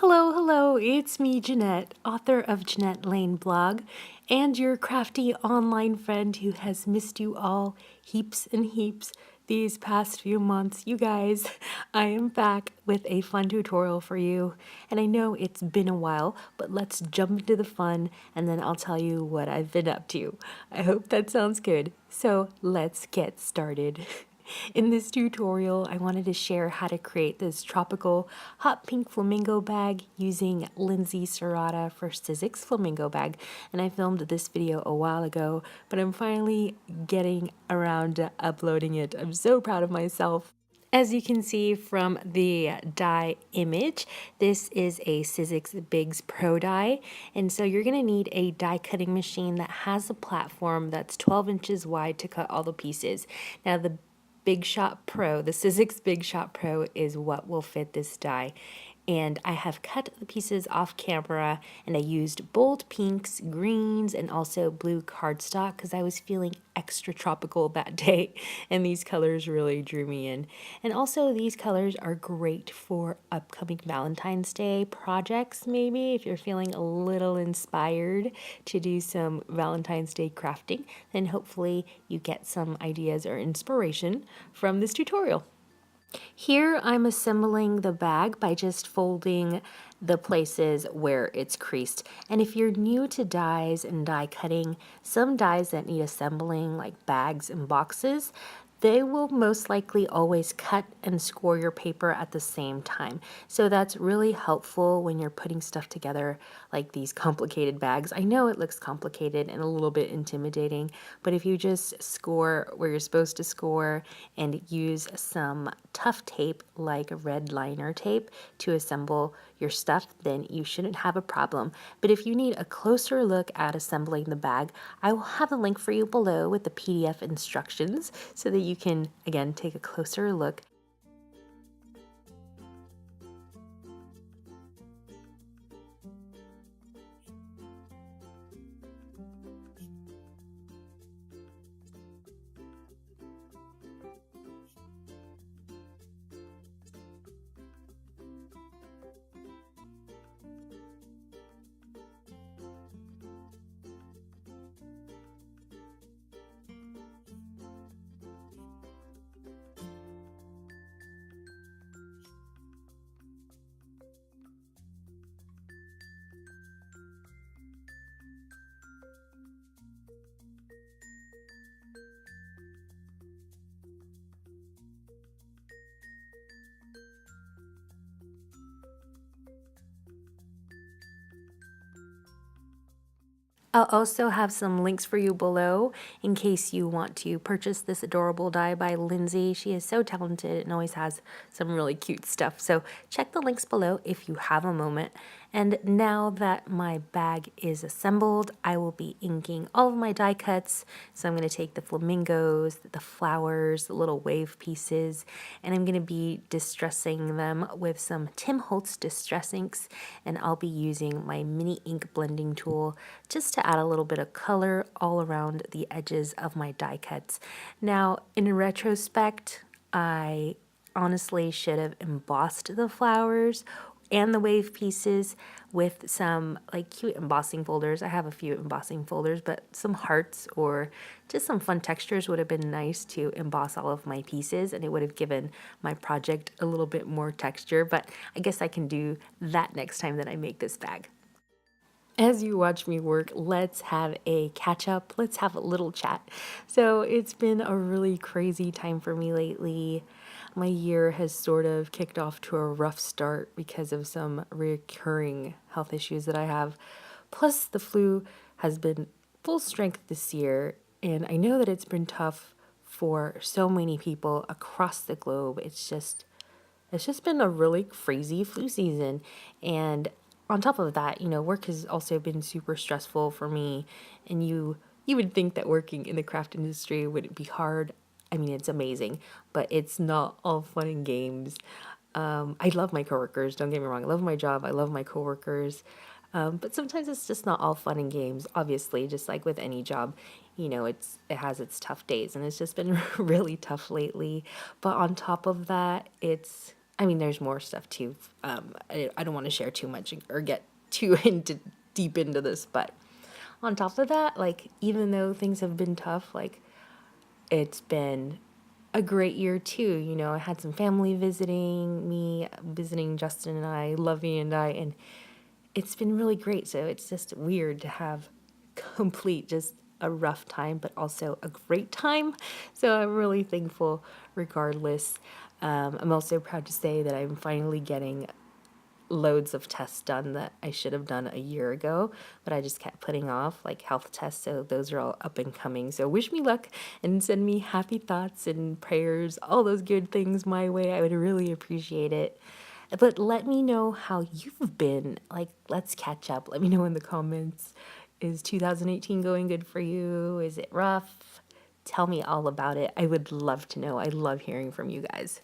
Hello, it's me, Janette, author of Janette Lane blog, and your crafty online friend who has missed you all heaps and heaps these past few months. You guys, I am back with a fun tutorial for you, and I know it's been a while, but let's jump into the fun, and then I'll tell you what I've been up to. I hope that sounds good, so let's get started. In this tutorial, I wanted to share how to create this tropical hot pink flamingo bag using Lindsey Serata for Sizzix Flamingo Bag. And I filmed this video a while ago, but I'm finally getting around to uploading it. I'm so proud of myself. As you can see from the die image, this is a Sizzix Bigz Pro die, and so you're going to need a die cutting machine that has a platform that's 12 inches wide to cut all the pieces. Now the Sizzix Big Shot Pro is what will fit this die. And I have cut the pieces off camera, and I used bold pinks, greens, and also blue cardstock because I was feeling extra tropical that day, and these colors really drew me in. And also these colors are great for upcoming Valentine's Day projects, maybe if you're feeling a little inspired to do some Valentine's Day crafting, then hopefully you get some ideas or inspiration from this tutorial. Here I'm assembling the bag by just folding the places where it's creased. And if you're new to dies and die cutting, some dies that need assembling like bags and boxes, they will most likely always cut and score your paper at the same time. So that's really helpful when you're putting stuff together like these complicated bags. I know it looks complicated and a little bit intimidating, but if you just score where you're supposed to score and use some tough tape like red liner tape to assemble your stuff, then you shouldn't have a problem. But if you need a closer look at assembling the bag, I will have a link for you below with the PDF instructions so that you can, again, take a closer look. I'll also have some links for you below in case you want to purchase this adorable die by Lindsey. She is so talented and always has some really cute stuff. So check the links below if you have a moment. And now that my bag is assembled, I will be inking all of my die cuts. So I'm going to take the flamingos, the flowers, the little wave pieces, and I'm going to be distressing them with some Tim Holtz distress inks, and I'll be using my mini ink blending tool just to add a little bit of color all around the edges of my die cuts. Now, in retrospect, I honestly should have embossed the flowers and the wave pieces with some like cute embossing folders. I have a few embossing folders, but some hearts or just some fun textures would have been nice to emboss all of my pieces, and it would have given my project a little bit more texture, but I guess I can do that next time that I make this bag. As you watch me work, let's have a catch up. Let's have a little chat. So it's been a really crazy time for me lately. My year has sort of kicked off to a rough start because of some recurring health issues that I have. Plus, the flu has been full strength this year, and I know that it's been tough for so many people across the globe. It's just been a really crazy flu season, and on top of that, work has also been super stressful for me, and you would think that working in the craft industry wouldn't be hard. I mean, it's amazing, but it's not all fun and games. I love my coworkers, don't get me wrong. I love my job, I love my coworkers, but sometimes it's just not all fun and games. Obviously, just like with any job, it has its tough days, and it's just been really tough lately. But on top of that, it's I mean, there's more stuff too. I don't want to share too much or get too deep into this, but on top of that, like, even though things have been tough, like, it's been a great year too. You know, I had some family visiting me, visiting Justin and I, Lovey and I, and it's been really great. So it's just weird to have complete just a rough time, but also a great time. So I'm really thankful regardless. I'm also proud to say that I'm finally getting loads of tests done that I should have done a year ago, but I just kept putting off, like health tests. So those are all up and coming. So wish me luck and send me happy thoughts and prayers, all those good things my way. I would really appreciate it. But let me know how you've been. Like, let's catch up. Let me know in the comments. Is 2018 going good for you? Is it rough? Tell me all about it. I would love to know. I love hearing from you guys.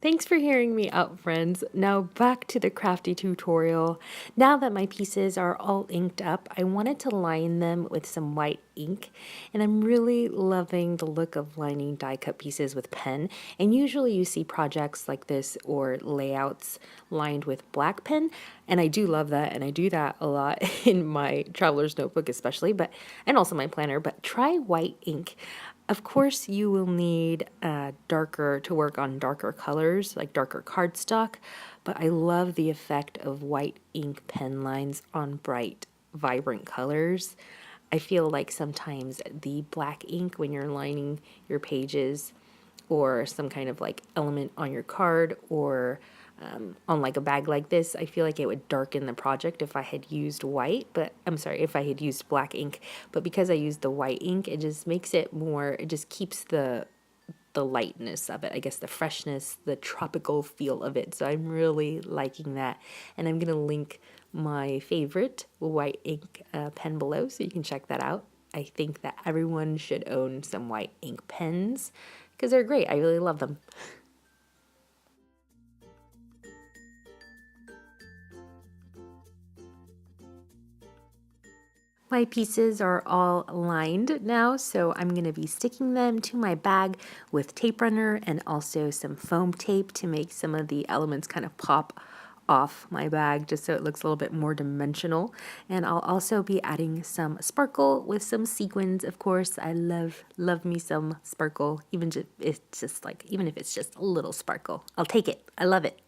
Thanks for hearing me out, friends. Now back to the crafty tutorial. Now that my pieces are all inked up, I wanted to line them with some white ink, and I'm really loving the look of lining die cut pieces with pen. And usually you see projects like this or layouts lined with black pen, and I do love that, and I do that a lot in my traveler's notebook especially, and also my planner, but try white ink. Of course, you will need darker to work on darker colors, like darker cardstock, but I love the effect of white ink pen lines on bright, vibrant colors. I feel like sometimes the black ink when you're lining your pages or some kind of like element on your card or on like a bag like this, I feel like it would darken the project if I had used white, but I'm sorry, if I had used black ink, but because I used the white ink, it just makes it more, it just keeps the lightness of it, I guess the freshness, the tropical feel of it. So I'm really liking that. And I'm going to link my favorite white ink pen below so you can check that out. I think that everyone should own some white ink pens because they're great. I really love them. My pieces are all lined now, so I'm going to be sticking them to my bag with tape runner and also some foam tape to make some of the elements kind of pop off my bag just so it looks a little bit more dimensional. And I'll also be adding some sparkle with some sequins. Of course, I love me some sparkle, even if it's just a little sparkle. I'll take it. I love it.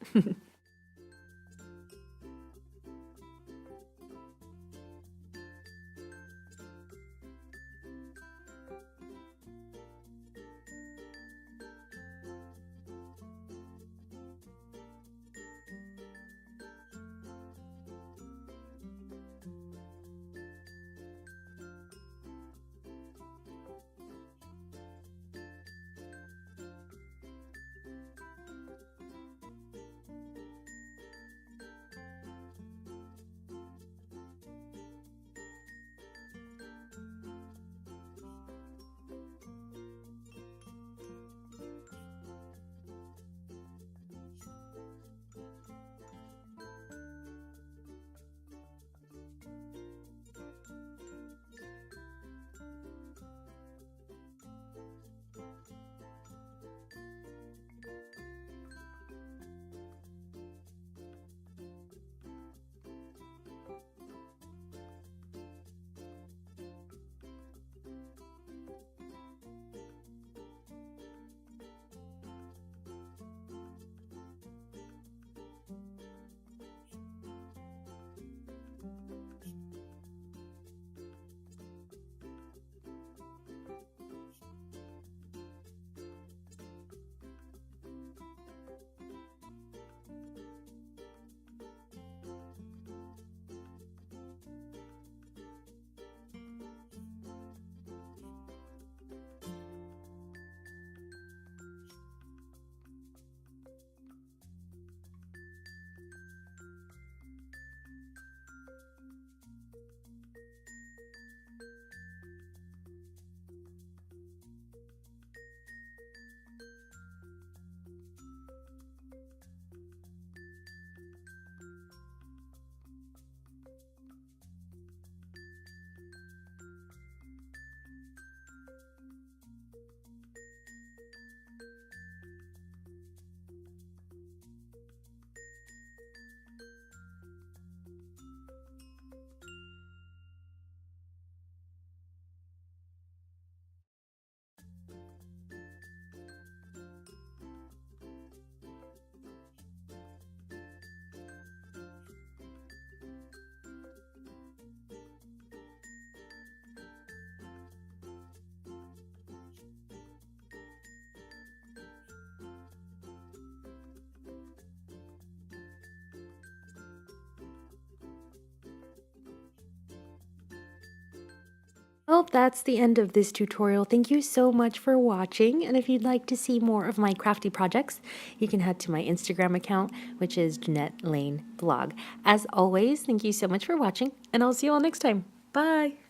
Well, that's the end of this tutorial. Thank you so much for watching. And if you'd like to see more of my crafty projects, you can head to my Instagram account, which is Janette Lane Blog. As always, thank you so much for watching, and I'll see you all next time. Bye.